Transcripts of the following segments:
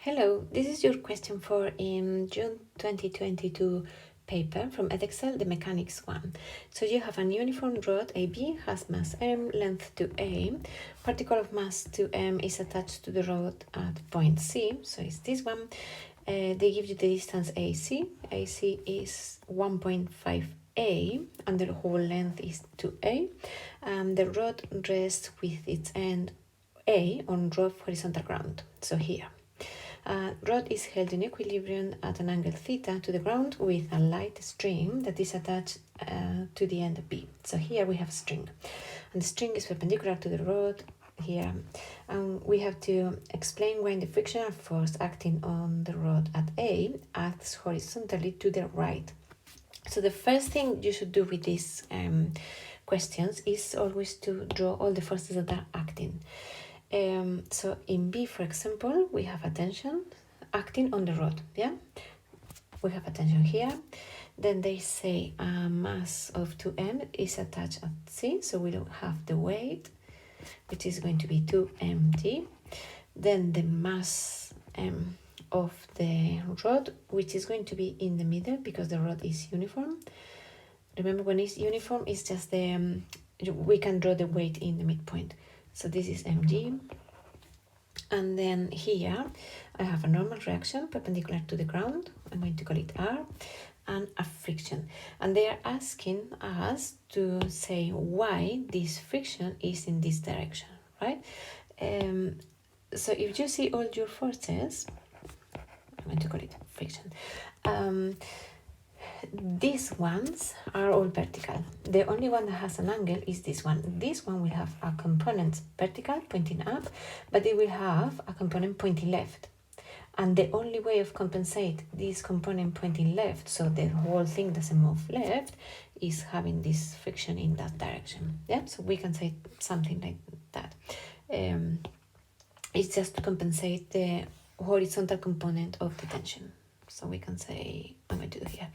Hello, this is your question for in June 2022 paper from edexcel, the mechanics one. So you have an uniform rod AB, has mass m, length to a, particle of mass to m is attached to the rod at point C, so it's this one. They give you the distance AC. AC is 1.5a and the whole length is 2a. The rod rests with its end A on rough horizontal ground, so here. Rod is held in equilibrium at an angle theta to the ground with a light string that is attached to the end B. So here we have string, and the string is perpendicular to the rod here. And we have to explain when the frictional force acting on the rod at A acts horizontally to the right. So the first thing you should do with these questions is always to draw all the forces that are acting. So in B, for example, we have a tension acting on the rod, yeah? We have a tension here. Then they say a mass of 2m is attached at C, so we don't have the weight, which is going to be 2mg. Then the mass of the rod, which is going to be in the middle because the rod is uniform. Remember, when it's uniform, it's just the, we can draw the weight in the midpoint. So this is mg, and then here I have a normal reaction perpendicular to the ground, I'm going to call it R, and a friction. And they are asking us to say why this friction is in this direction, right? So if you see all your forces, I'm going to call it friction. These ones are all vertical. The only one that has an angle is this one. This one will have a component vertical pointing up, but it will have a component pointing left. And the only way of compensate this component pointing left, so the whole thing doesn't move left, is having this friction in that direction. Yeah, so we can say something like that. It's just to compensate the horizontal component of the tension. So we can say, I'm going to do here,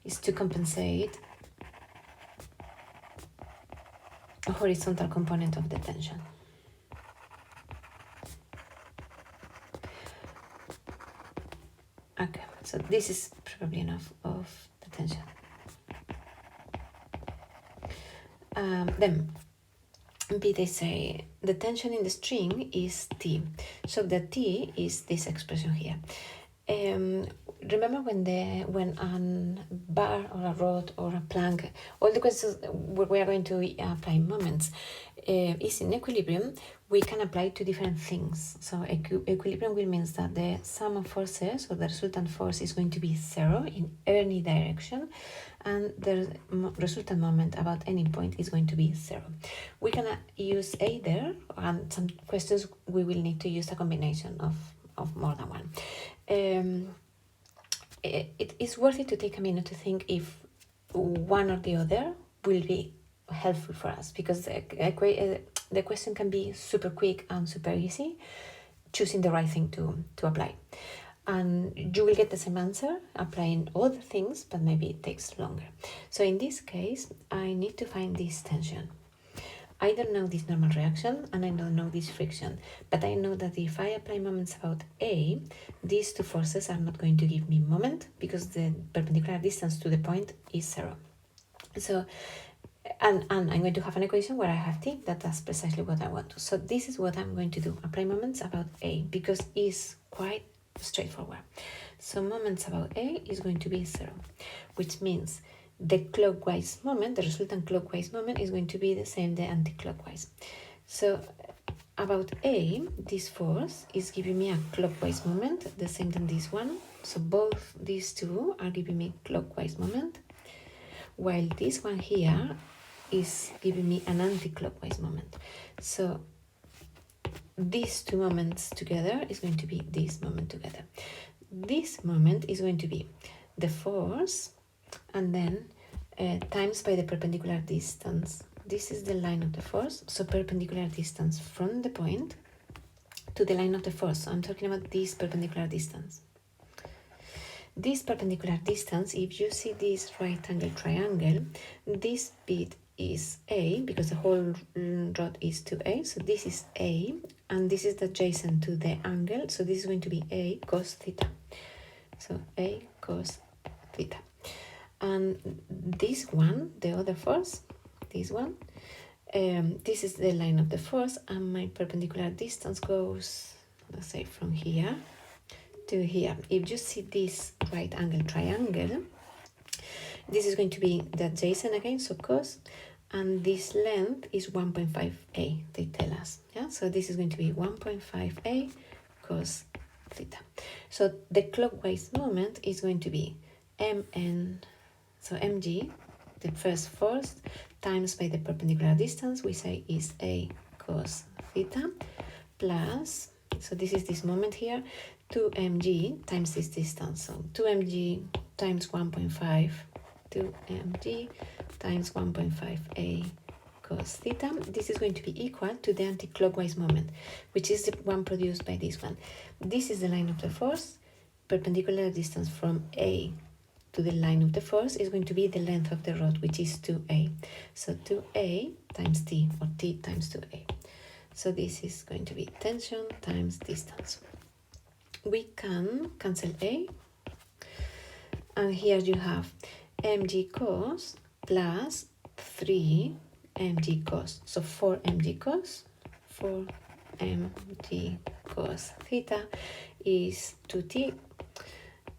is to compensate a horizontal component of the tension. Okay, so this is probably enough of the tension. Then B, they say the tension in the string is T. So the T is this expression here. Remember when a bar or a rod or a plank, all the questions where we are going to apply moments is in equilibrium, we can apply to different things. So equilibrium will mean that the sum of forces or the resultant force is going to be 0 in any direction, and the resultant moment about any point is going to be 0. We can use either, and some questions we will need to use a combination of more than one. It is worth it to take a minute to think if one or the other will be helpful for us, because the question can be super quick and super easy, choosing the right thing to apply. And you will get the same answer applying all the things, but maybe it takes longer. So in this case, I need to find this tension. I don't know this normal reaction and I don't know this friction, but I know that if I apply moments about A, these two forces are not going to give me moment because the perpendicular distance to the point is 0. So, and I'm going to have an equation where I have T, that's precisely what I want. So this is what I'm going to do, apply moments about A, because it's quite straightforward. So moments about A is going to be 0, which means the clockwise moment, the resultant clockwise moment, is going to be the same the anti-clockwise. So about A, this force is giving me a clockwise moment, the same than this one. So both these two are giving me clockwise moment, while this one here is giving me an anti-clockwise moment. So these two moments together is going to be this moment together. This moment is going to be the force and then times by the perpendicular distance. This is the line of the force, so perpendicular distance from the point to the line of the force. So I'm talking about this perpendicular distance. This perpendicular distance, if you see this right angle triangle, this bit is A, because the whole rod is to A, so this is A, and this is adjacent to the angle, so this is going to be A cos theta. So A cos theta. And this one, the other force, this one, this is the line of the force, and my perpendicular distance goes, let's say, from here to here. If you see this right angle triangle, this is going to be the adjacent again, so cos, and this length is 1.5a, they tell us. Yeah, so this is going to be 1.5a cos theta. So the clockwise moment is going to be mn, so mg, the first force, times by the perpendicular distance, we say is a cos theta, plus, so this is this moment here, 2mg times this distance, so 2mg times 1.5, 2mg times 1.5a cos theta. This is going to be equal to the anti-clockwise moment, which is the one produced by this one. This is the line of the force. Perpendicular distance from A to the line of the force is going to be the length of the rod, which is 2a. So 2a times t, or t times 2a. So this is going to be tension times distance. We can cancel a, and here you have mg cos plus 3 mg cos. So 4 mg cos, 4 mg cos theta is 2t.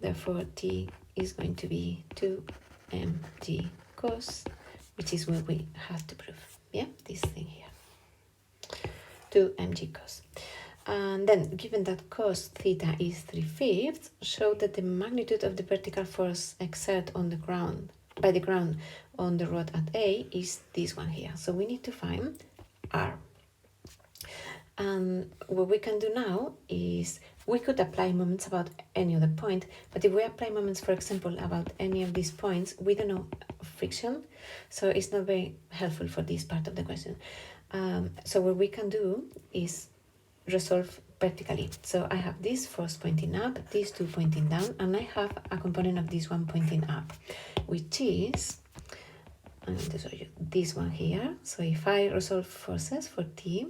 Therefore, t is going to be 2 mg cos, which is what we have to prove. Yeah, this thing here. 2 mg cos. And then, given that cos theta is 3/5, show that the magnitude of the vertical force exerted on the ground, by the ground on the rod at A is this one here. So we need to find R. And what we can do now is we could apply moments about any other point, but if we apply moments, for example, about any of these points, we don't know friction, so it's not very helpful for this part of the question. So what we can do is resolve vertically. So I have this force pointing up, these two pointing down, and I have a component of this one pointing up, which is, I'm going to show you this one here. So if I resolve forces for t,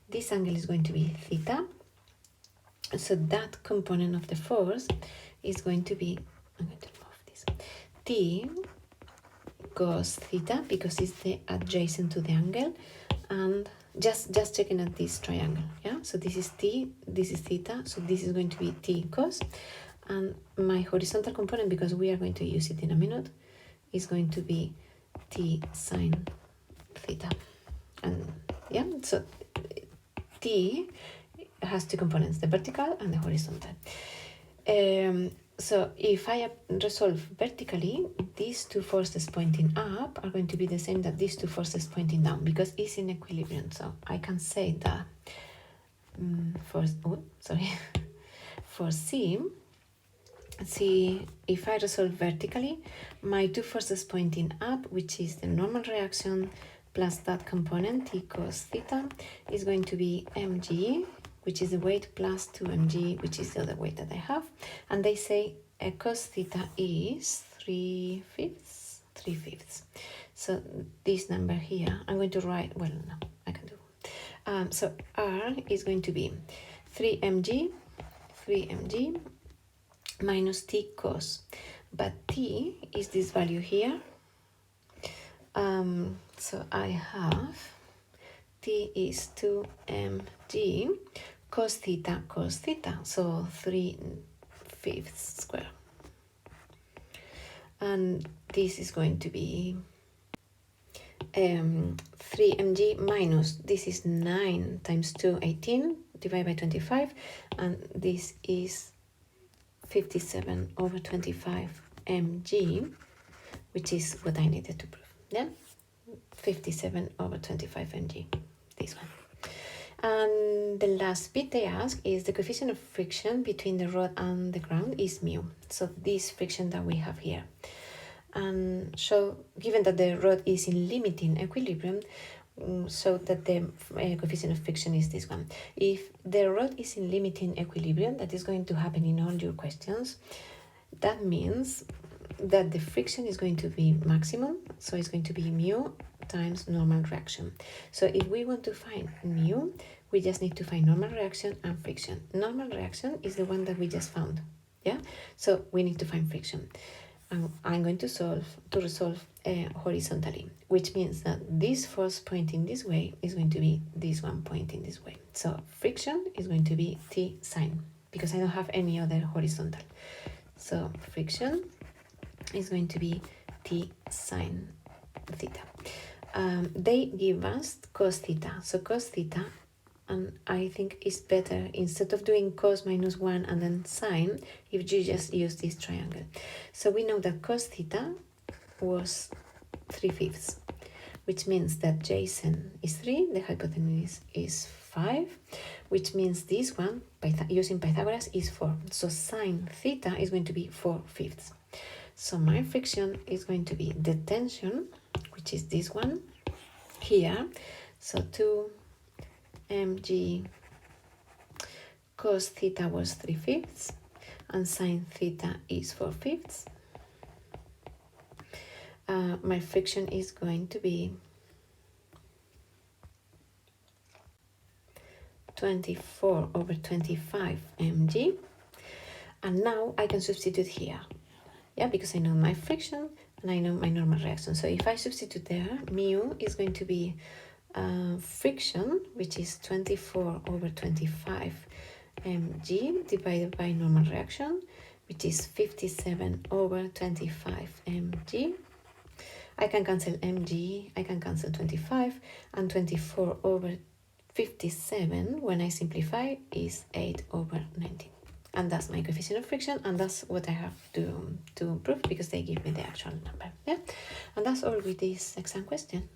this angle is going to be theta. So that component of the force is going to be, I'm going to remove this, t cos theta, because it's the adjacent to the angle, and just checking at this triangle. Yeah, so this is t, this is theta, so this is going to be t cos, and my horizontal component, because we are going to use it in a minute, is going to be t sine theta. And yeah, so t has two components, the vertical and the horizontal. So if I resolve vertically, these two forces pointing up are going to be the same that these two forces pointing down, because it's in equilibrium. So I can say that for C, if I resolve vertically, my two forces pointing up, which is the normal reaction plus that component t cos theta, is going to be mg, which is the weight, plus 2mg, which is the other weight that I have. And they say cos theta is 3/5. So this number here, I'm going to write, well, no, I can do. So R is going to be 3mg minus t cos. But t is this value here. So I have t is 2mg cos theta, so 3/5 square. And this is going to be 3mg minus, this is 9 times 2, 18, divided by 25, and this is 57/25 mg, which is what I needed to prove. Yeah, 57/25 mg, this one. And the last bit they ask is the coefficient of friction between the rod and the ground is mu. So this friction that we have here. And so given that the rod is in limiting equilibrium, so that the coefficient of friction is this one. If the rod is in limiting equilibrium, that is going to happen in all your questions, that means that the friction is going to be maximum, so it's going to be mu times normal reaction. So if we want to find mu, we just need to find normal reaction and friction. Normal reaction is the one that we just found, yeah? So we need to find friction. And I'm going to resolve horizontally, which means that this force pointing this way is going to be this one pointing this way. So friction is going to be T sine, because I don't have any other horizontal. So friction is going to be T sine theta. They give us cos theta. So cos theta, and I think it's better, instead of doing cos minus 1 and then sine, if you just use this triangle. So we know that cos theta was 3/5, which means that adjacent is 3, the hypotenuse is 5, which means this one, using Pythagoras, is 4. So sine theta is going to be 4/5. So my friction is going to be the tension, which is this one here. So 2 mg cos theta was 3/5 and sine theta is 4/5. My friction is going to be 24/25 mg, and now I can substitute here, yeah, because I know my friction and I know my normal reaction. So if I substitute there, mu is going to be friction, which is 24/25 mg divided by normal reaction, which is 57/25 mg. I can cancel mg, I can cancel 25, and 24/57, when I simplify, is 8/19. And that's my coefficient of friction, and that's what I have to prove, because they give me the actual number. Yeah, and that's all with this exam question.